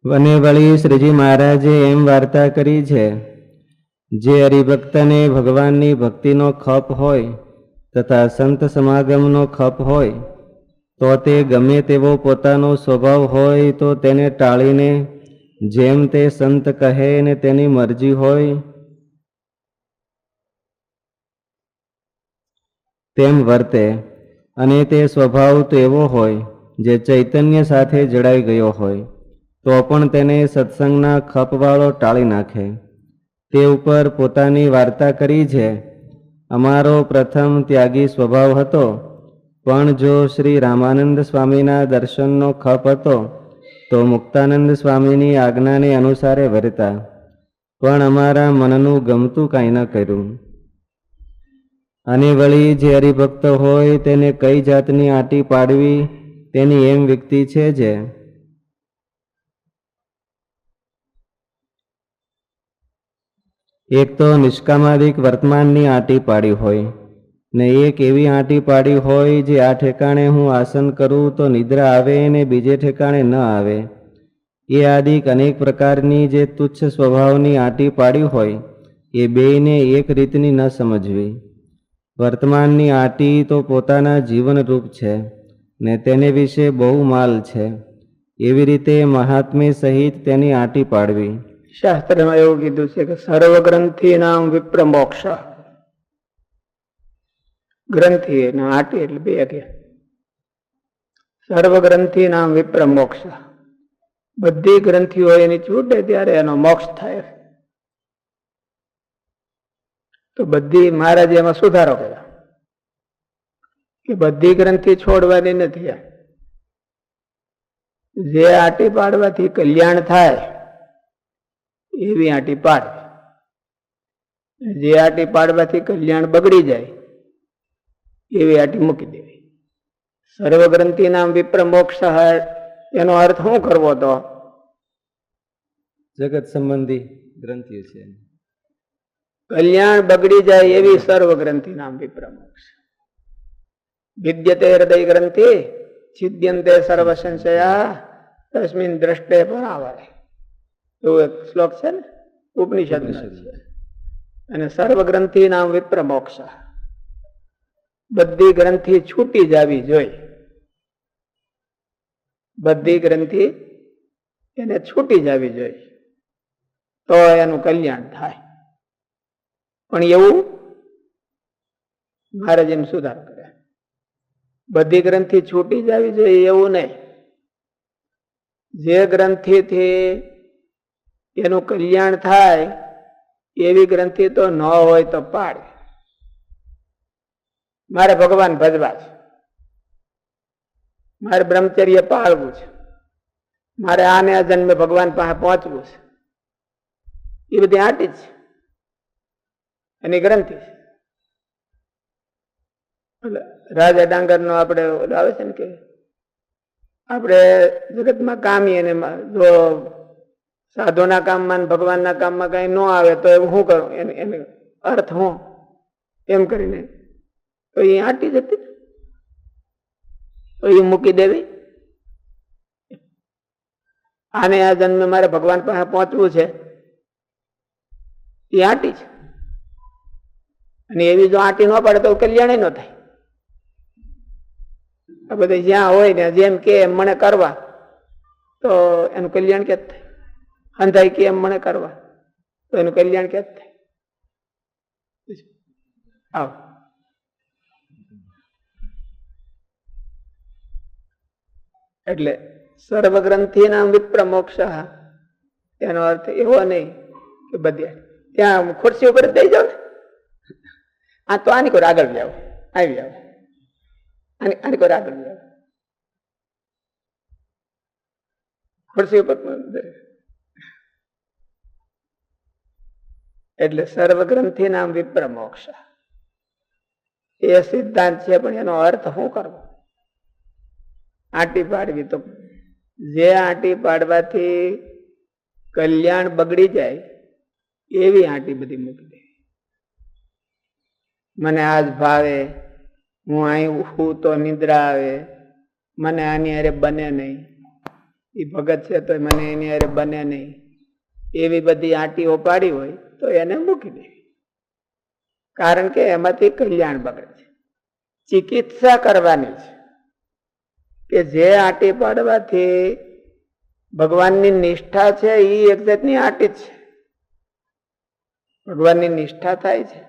અને વળી શ્રીજી મહારાજે એમ વાર્તા કરી છે, જે હરિભક્તને ભગવાનની ભક્તિનો ખપ હોય તથા સંત સમાગમનો ખપ હોય તો તે ગમે તેવો પોતાનો સ્વભાવ હોય તો તેને ટાળીને જેમ તે સંત કહે ને તેની મરજી હોય તેમ વર્તે, અને તે સ્વભાવ તો એવો હોય જે ચૈતન્ય સાથે જડાઈ ગયો હોય તો પણ તેને સત્સંગના ખપવાળો ટાળી નાખે. તે ઉપર પોતાની વાર્તા કરી છે. અમારો પ્રથમ ત્યાગી સ્વભાવ હતો, પણ જો શ્રી રામાનંદ સ્વામીના દર્શનનો ખપ હતો તો મુક્તાનંદ સ્વામીની આજ્ઞાને અનુસારે વર્તા, પણ અમારા મનનું ગમતું કાંઈ ન કર્યું. અને વળી જે હરિભક્ત હોય તેને કઈ જાતની આંટી પાડવી તેની એમ વ્યક્તિ છે જે એક તો નિષ્કામાદિક વર્તમાનની આંટી પાડી હોય ને એક એવી આંટી પાડી હોય જે આ ઠેકાણે હું આસન કરું તો નિદ્રા આવે ને બીજે ઠેકાણે ન આવે. એ આદિક અનેક પ્રકારની જે તુચ્છ સ્વભાવની આંટી પાડી હોય એ બેયને એક રીતની ન સમજવી. વર્તમાનની આંટી તો પોતાના જીવનરૂપ છે ને તેને વિશે બહુ માલ છે, એવી રીતે મહાત્મ્ય સહિત તેની આંટી પાડવી. શાસ્ત્રમાં એવું કીધું છે કે સર્વ ગ્રંથિ નામ વિપ્ર મોક્ષ. ગ્રંથિ આંટી એટલે બે કે સર્વ ગ્રંથિ નામ વિપ્ર મોક્ષ. બધી ગ્રંથિઓ એની છૂટે ત્યારે એનો મોક્ષ થાય. તો બધી મહારાજે એમાં સુધારો કર્યો કે બધી ગ્રંથિ છોડવાની નથી. જે આંટી પાડવાથી કલ્યાણ થાય એવી આંટી પાડવી. જે આંટી પાડવાથી કલ્યાણ બગડી જાય એવી આંટી મૂકી દેવી. સર્વ ગ્રંથિ નામ વિપ્ર મોક્ષ, એનો અર્થ શું કરવો? તો જગત સંબંધી ગ્રંથિઓ છે. કલ્યાણ બગડી જાય એવી સર્વ ગ્રંથિ નામ વિપ્ર મોક્ષ. વિદ્યતે હૃદય ગ્રંથિ છિદ્યંતે સર્વ સંશયા તસ્મિન દ્રષ્ટે પરાવરે. એવું એક શ્લોક છે ને ઉપનિષદ છે. અને સર્વ ગ્રંથિ નામ વિપ્ર મોક્ષ. બધી ગ્રંથિ છૂટી જવી જોઈએ. બધી ગ્રંથિ એને છૂટી જવી જોઈએ તો એનું કલ્યાણ થાય. પણ એવું મહારાજ એમ સુધાર કરે. બધી ગ્રંથિ છૂટી જવી જોઈએ એવું નહીં. જે ગ્રંથિથી એનું કલ્યાણ થાય એવી ગ્રંથિ તો ન હોય તો પાડે. મારે ભગવાન ભજવા છે, મારે બ્રહ્મચર્ય પાળવું છે, મારે આને આ જન્મે ભગવાન પાસે પહોંચવું છે, એ બધી આંટી જ છે અને ગ્રંથિ છે. રાજા ડાંગર નો આપણે આવે છે ને કે આપણે જગતમાં કામી અને જો સાધુના કામમાં ભગવાનના કામમાં કઈ ન આવે તો એવું શું કરું, એને અર્થ હું એમ કરીને તો એ આંટી જતી, તો એ મૂકી દેવી. આને આ જન્મે મારે ભગવાન પાસે પહોંચવું છે એ આંટી છે. અને એવી જો આંટી ન પડે તો કલ્યાણ ન થાય. આ બધા જ્યાં હોય ને જેમ કે એમ મને કરવા તો એનું કલ્યાણ ક્યાં થાય? અંધાઈ કે એમ મને કરવા તો એનું કલ્યાણ ક્યાં થાય? આવ એટલે સર્વ ગ્રંથિ નામ વિપ્ર મોક્ષ, એનો અર્થ એવો નહીં કે બધી ત્યાં ખુરશી ઉપર દઈ જાવ ને, આ તો આની કોઈ આગળ જાવ, આવી જાવ, આની કોઈ આગળ જાવ, ખુરશી ઉપર. એટલે સર્વ ગ્રંથિ નામ વિપ્ર મોક્ષ એ સિદ્ધાંત છે. પણ એનો અર્થ શું કરવો? આંટી પાડવી તો જે આંટી પાડવાથી કલ્યાણ બગડી જાય એવી આંટી બધી મૂકી દે. મને આજ ભાવે, હું અહીં હું તો નિદ્રા આવે, મને આની અરે બને નહીં, એ ભગત છે તો મને એની હારે બને નહીં, એવી બધી આંટીઓ પાડી હોય તો એને મૂકી દેવી. કારણ કે એમાંથી કલ્યાણ બગડે છે. ચિકિત્સા કરવાની છે કે જે આંટી પાડવાથી ભગવાનની નિષ્ઠા છે એ એક જાતની આંટી જ છે. ભગવાનની નિષ્ઠા થાય છે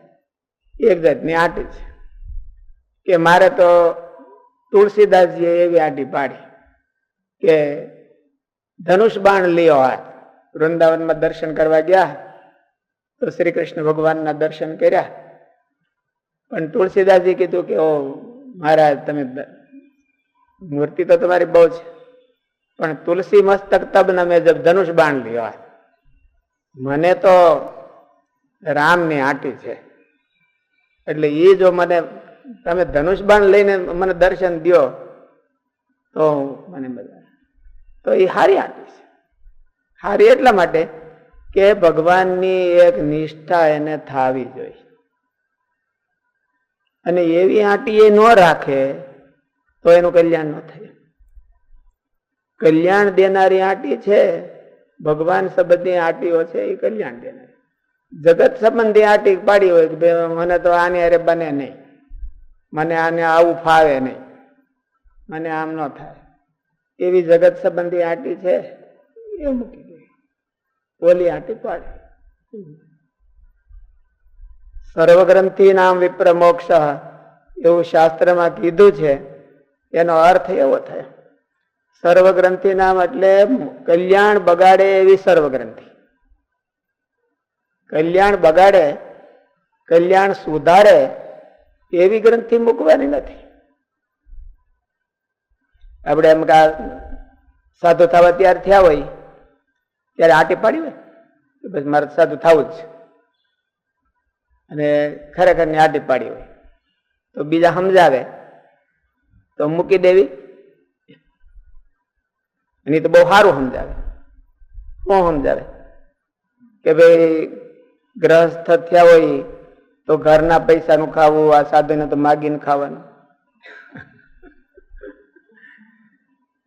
એક જાતની આંટી છે. કે મારે તો તુલસીદાસજીએ એવી આંટી પાડી કે ધનુષ બાણ લ્યો હાથ. વૃંદાવનમાં દર્શન કરવા ગયા તો શ્રી કૃષ્ણ ભગવાનના દર્શન કર્યા, પણ તુલસીદાસજી કીધું કે ઓ મહારાજ, તમે મૂર્તિ તો તમારી બહુ છે, પણ તુલસી મસ્તક તબ ન મેં જબ ધનુષ બાણ લ્યો હાથ. મને તો રામની આંટી છે, એટલે એ જો મને તમે ધનુષ બાણ લઈને મને દર્શન દો તો મને બધા, તો એ હારી આંટી છે. હારી એટલા માટે કે ભગવાનની એક નિષ્ઠા એને થાવી જોઈએ, અને એવી આંટી એ ન રાખે તો એનું કલ્યાણ ન થાય. કલ્યાણ દેનારી આંટી છે, ભગવાન સંબંધી આંટીઓ છે એ કલ્યાણ દેનારી. જગત સંબંધી આંટી પાડી હોય કે મને તો આની હારે બને નહીં, મને આને આવું ફાવે નહીં, મને આમ ન થાય, એવી જગત સંબંધી આંટી છે એ મૂકી દે, ઓલી આંટી પાડે. સર્વગ્રંથિ નામ વિપ્ર મોક્ષ એવું શાસ્ત્રમાં કીધું છે. એનો અર્થ એવો થાય, સર્વગ્રંથિ નામ એટલે કલ્યાણ બગાડે એવી સર્વગ્રંથિ. કલ્યાણ બગાડે, કલ્યાણ સુધારે એવી ગ્રંથિ મૂકવાની નથી. આપણે એમ કે સાધુ થવા તૈયાર થયા હોય ત્યારે આંટી પાડી હોય બસ મારે સાધુ થવું જ છે, અને ખરેખર ની આંટી પાડી હોય તો બીજા સમજાવે તો મૂકી દેવી. અને તો બહુ સારું સમજાવે. શું સમજાવે કે ભાઈ ગ્રહસ્થ થયા હોય તો ઘરના પૈસાનું ખાવું, આ સાધુને તો માગીને ખાવાનું.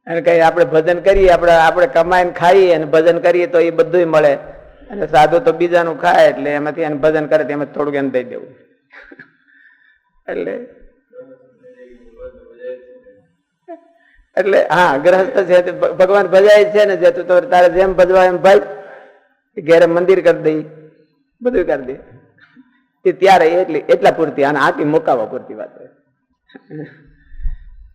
અને કઈ આપણે ભજન કરીએ, આપણે કમાઈને ખાઈએ અને ભજન કરીએ તો એ બધું મળે, અને સાધુ તો બીજાનું ખાય એટલે એમાંથી એને ભજન કરે એમાં થોડુંક એને દઈ દેવું. એટલે હા, ગ્રહસ્થ છે ભગવાન ભજાય છે ને, જે તું તારે જેમ ભજવા એમ ભાઈ, ઘેરે મંદિર કરી દઈ, બધું કરી દે એ ત્યારે એટલા પૂરતી, આને આંટી મુકાવા પૂરતી વાત હોય.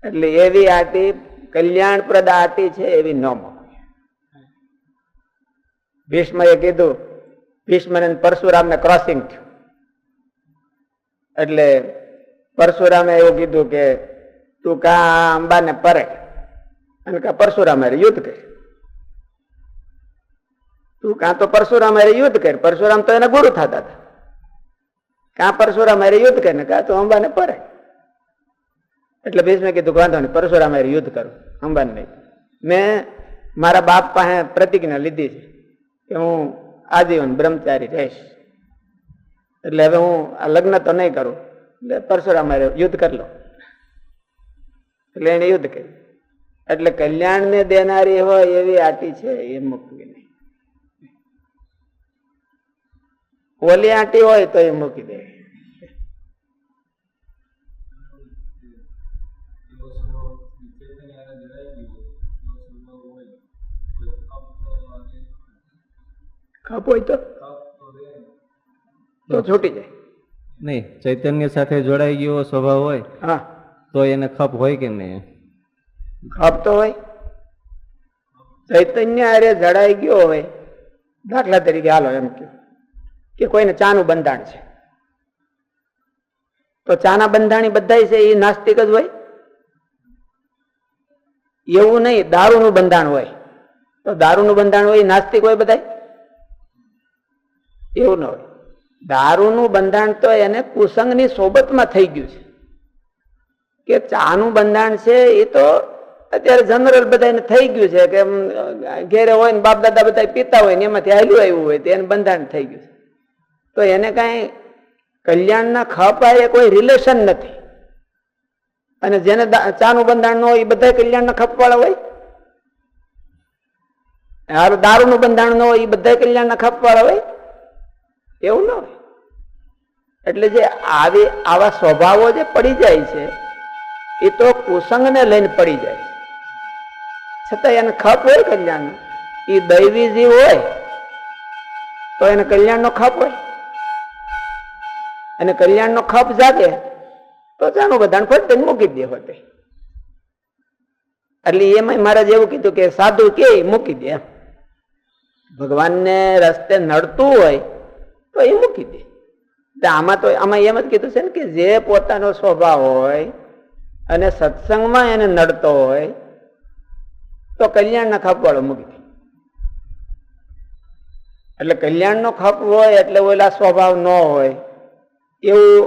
એટલે એવી આંટી કલ્યાણપ્રદ આંટી છે એવી ન મૂકવી. ભીષ્મએ કીધું, ભીષ્મ ને પરશુરામને ક્રોસિંગ થયું એટલે પરશુરામે એવું કીધું કે તું કા અંબાને પરે અને કા પરશુરામ હારે યુદ્ધ કર. તું કાં તો પરશુરામ હારે યુદ્ધ કર, પરશુરામ તો એના ગુરુ થતા હતા, કાં પરશુરામ હારે યુદ્ધ કર ને કાં તો અંબાને પરે. એટલે ભીષ્મે કીધું વાંધો નહીં, પરશુરામ હારે યુદ્ધ કરું, અંબાને નહીં. મેં મારા બાપ પાસે પ્રતિજ્ઞા લીધી છે કે હું આજીવન બ્રહ્મચારી રહીશ, એટલે હવે હું આ લગ્ન તો નહીં કરું, એટલે પરશુરામ હારે યુદ્ધ કરી લો. એટલે એને યુદ્ધ કર્યું. એટલે કલ્યાણ ને દેનારી હોય એવી આંટી છે એ મૂકવી નહીં. ઓલી આંટી હોય તો એ મૂકી દે. કપ હોય તો છૂટી જાય નહીં. ચૈતન્ય સાથે જોડાઈ ગયો સ્વભાવ હોય હા તો એને ખપ હોય કે નહીં? ખપ તો હોય. ચૈતન્ય અરે જડાઈ ગયો હોય, દાખલા તરીકે હાલો એમ કે કોઈને ચાનું બંધાણ છે તો ચાના બંધાણી બધા છે એ નાસ્તિક જ હોય એવું નહીં. દારૂનું બંધાણ હોય તો દારૂનું બંધાણ હોય નાસ્તિક હોય બધા? એવું ન હોય. દારૂનું બંધાણ તો એને કુસંગની સોબતમાં થઈ ગયું છે. કે ચાનું બંધાણ છે એ તો અત્યારે જનરલ બધાને થઈ ગયું છે કે ઘેરે હોય ને બાપ દાદા બધા પીતા હોય ને એમાંથી હાલ્યું આવ્યું હોય તો એને બંધાણ થઈ ગયું છે. તો એને કઈ કલ્યાણના ખપ આ કોઈ રિલેશન નથી. અને જેને ચાનું બંધાણ ન હોય એ બધા કલ્યાણના ખપ વાળા હોય? હારું દારૂનું બંધાણ ન હોય એ બધા કલ્યાણના ખપ વાળા હોય એવું ન હોય. એટલે જે આવા સ્વભાવો જે પડી જાય છે એ તો કુસંગને લઈને પડી જાય છે, છતાં એને ખપ હોય કલ્યાણ. એ દૈવી જીવ હોય તો એને કલ્યાણનો ખપ હોય, અને કલ્યાણનો ખપ જાગે તો જાનું બધાને ફટ મૂકી દે હોતે. એટલે એમાં મહારાજ એવું કીધું કે સાધુ કે મૂકી દે, ભગવાનને રસ્તે નડતું હોય તો એ મૂકી દે. આમાં એમ જ કીધું છે ને કે જે પોતાનો સ્વભાવ હોય અને સત્સંગમાં એને નડતો હોય તો કલ્યાણના ખપ વાળો મૂકી દે. એટલે કલ્યાણનો ખપ હોય એટલે ઓલા સ્વભાવ ન હોય એવું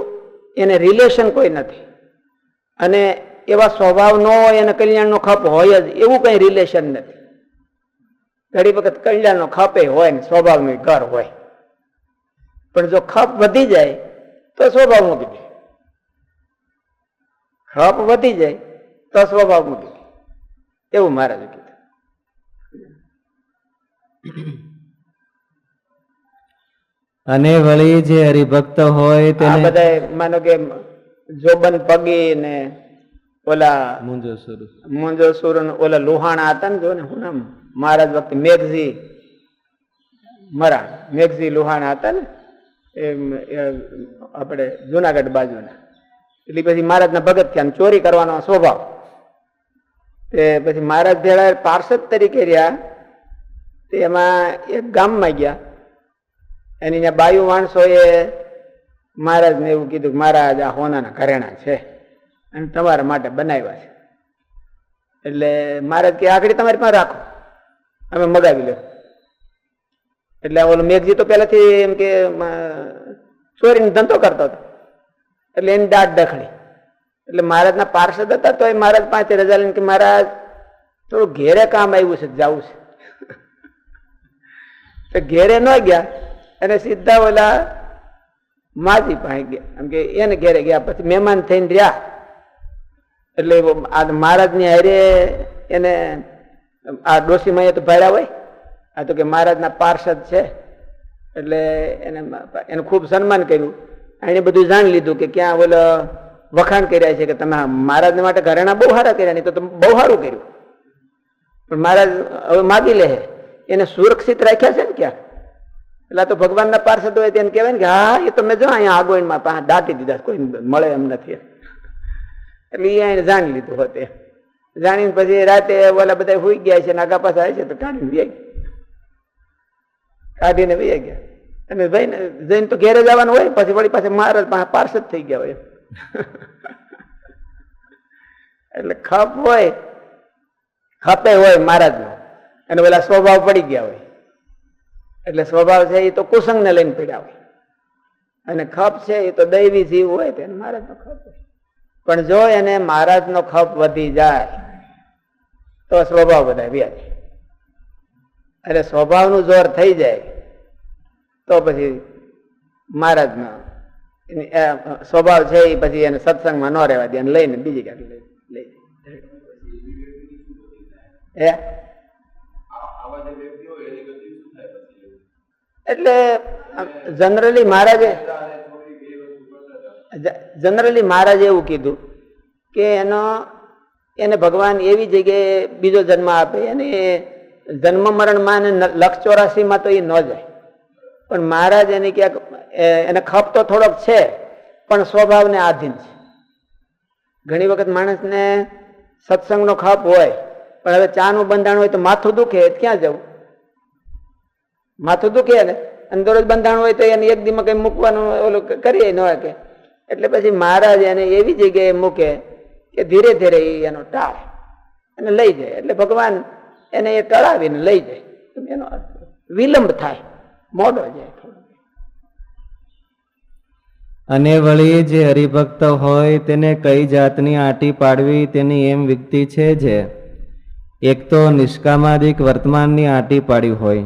એને રિલેશન કોઈ નથી, અને એવા સ્વભાવ ન હોય અને કલ્યાણનો ખપ હોય જ એવું કઈ રિલેશન નથી. ઘણી વખત કલ્યાણનો ખપે હોય ને સ્વભાવનું ઘર હોય, પણ જો ખપ વધી જાય તો સ્વભાવ મૂકી દે. ખપ વધી જાય તો સ્વભાવ મૂકી દે, એવું મહારાજે કીધું. અને વળી જે હરિભક્ત હોય તેને બધા માનો કે જોબન પગી ને ઓલા મુંજો સુર ઓલા લુહાણા હતા ને, જો ને હું નામ મહારાજ વખતે મેઘજી મરા મેઘજી લુહાણા હતા ને આપણે જુનાગઢ બાજુના. એટલે પછી મહારાજના ભગત થયા, ચોરી કરવાનો સ્વભાવ. તે પછી મહારાજ ભેળા પાર્ષદ તરીકે રહ્યા. તે એમાં એક ગામમાં ગયા, એની ત્યાં બાયુ માણસો એ મહારાજને એવું કીધું કે મહારાજ આ હોનાના ઘરેણા છે અને તમારા માટે બનાવ્યા છે. એટલે મહારાજ કે આખડી તમારી પાસે રાખો, અમે મગાવી લો. એટલે ઓલો મેઘજી તો પેલાથી એમ કે ચોરીનો ધંધો કરતો હતો, એટલે એની દાઢ દખડી. એટલે મહારાજના પાર્ષદ હતા તો એ મહારાજ પાસે રજા લઈને કે મહારાજ થોડું ઘેરે કામ આવ્યું છે, જવું છે. તો ઘેરે ન ગયા અને સીધા ઓલા માજી પાસે ગયા, એમ કે એને ઘેરે ગયા. પછી મહેમાન થઈને રહ્યા. એટલે આ મહારાજની હારે એને આ ડોશીમાં તો ભાડ્યા હોય, આ તો કે મહારાજના પાર્ષદ છે એટલે એને ખૂબ સન્માન કર્યું. એને બધું જાણી લીધું કે ક્યાં ઓલો વખાણ કર્યા છે કે તમે મહારાજ માટે ઘરેણા બહુ સારા કર્યા, નહીં તો તમે બહુ સારું કર્યું. પણ મહારાજ હવે માગી લે, એને સુરક્ષિત રાખ્યા છે ને ક્યાં. એટલે તો ભગવાનના પાર્ષદ હોય તેને કહેવાય ને કે હા એ તો મેં જો અહીંયા આગોઈમાં પાસે દાટી દીધા, કોઈ મળે એમ નથી. એટલે એને જાણી લીધું હોતે. જાણીને પછી રાતે ઓલા બધા સુઈ ગયા છે, નાગા પાસે આવે છે તો કાઢીને વહી ગયા. અને ભાઈ ને જઈને તો ઘેરે જવાનું હોય, પછી વળી પાસે મહારાજ પાસે પાર્ષદ થઈ ગયા હોય. એટલે ખપ હોય, ખપે હોય મહારાજ નો, અને પેલા સ્વભાવ પડી ગયા હોય. એટલે સ્વભાવ છે એ તો કુસંગ ને લઈને પડ્યા હોય, અને ખપ છે એ તો દૈવી જીવ હોય તેને મહારાજ નો ખપ હોય. પણ જો એને મહારાજ નો ખપ વધી જાય તો સ્વભાવ બધા વ્યાજ, અને સ્વભાવનું જોર થઈ જાય તો પછી મહારાજ નો સ્વભાવ છે એ પછી એને સત્સંગમાં ન રહેવા દે, અને લઈને બીજી ગાડી લઈ એટલે જનરલી મહારાજે એવું કીધું કે એને ભગવાન એવી જગ્યાએ બીજો જન્મ આપે, એને જન્મ મરણમાં લક્ષ 84 માં તો એ ન જાય. પણ મહારાજ એને ક્યાંક એને ખપ તો થોડોક છે પણ સ્વભાવને આધીન છે. ઘણી વખત માણસને સત્સંગનો ખપ હોય પણ હવે ચાનું બંધાણ હોય તો માથું દુખે, ક્યાં જવું? માથું દુખે ને અને દરરોજ બંધાણ હોય તો એને એક દીમાં કઈ મૂકવાનું ઓલું કરીએ ન કે. એટલે પછી મહારાજ એને એવી જગ્યાએ મૂકે કે ધીરે ધીરે એનો ટાળે અને લઈ જાય. એટલે ભગવાન એને એ ટળાવીને લઈ જાય, એનો વિલંબ થાય, મોડો જાય થોડો. અને વળી જે હરિભક્ત હોય તેને કઈ જાતની આંટી પાડવી તેની એમ વિગતિ છે. જે એક તો નિષ્કામાદિક વર્તમાનની આંટી પાડી હોય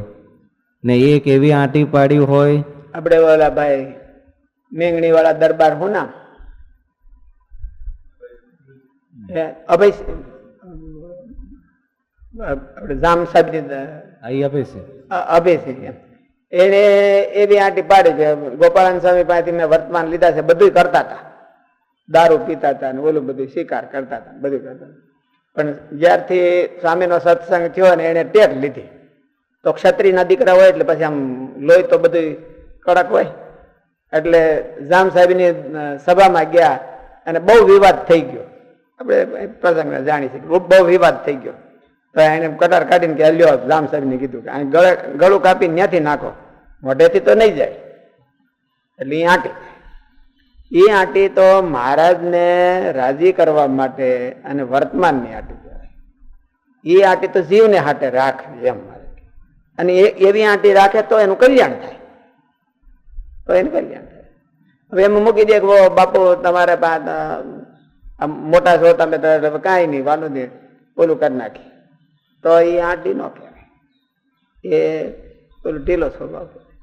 ને એક એવી આંટી પાડી હોય. આપણે ઓલા ભાઈ મેંગણી વાળા દરબાર હું નામ અભય આપણે જામ સાહેબની આ આપે છે અભેસિંહ એને એવી આંટી પાડી છે ગોપાળાન સ્વામી પાસેથી મેં વર્તમાન લીધા છે, બધું કરતા હતા, દારૂ પીતા હતા ને ઓલું બધું શિકાર કરતા હતા, બધું કરતા. પણ જ્યારથી સ્વામીનો સત્સંગ થયો ને એને ટેક લીધી, તો ક્ષત્રિયના દીકરા હોય એટલે પછી આમ લોહી તો બધું કડક હોય, એટલે જામ સાહેબની સભામાં ગયા અને બહુ વિવાદ થઈ ગયો. આપણે પ્રસંગને જાણી શકીએ, બહુ વિવાદ થઈ ગયો. તો એને કટાર કાઢીને કે લ્યો, જામ સાહેબને કીધું કે ગળું કાપીને ત્યાંથી નાખો, મોઢેથી તો નહીં જાય. એટલે એ આંટી તો મહારાજને રાજી કરવા માટે અને વર્તમાનની આંટી કહેવાય. એ આંટી તો જીવને હાટે રાખવી એમ મારે, અને એવી આંટી રાખે તો એનું કલ્યાણ થાય, તો એનું કલ્યાણ થાય. હવે એમ મૂકી દે કે બાપુ તમારે મોટા છો તમે તો કાંઈ નહીં વાલું દે ઓલું કરી નાખી, તો એ આંટી ન કહેવાય, એ પેલું ઢીલો સ્વભાવ કહેવાય.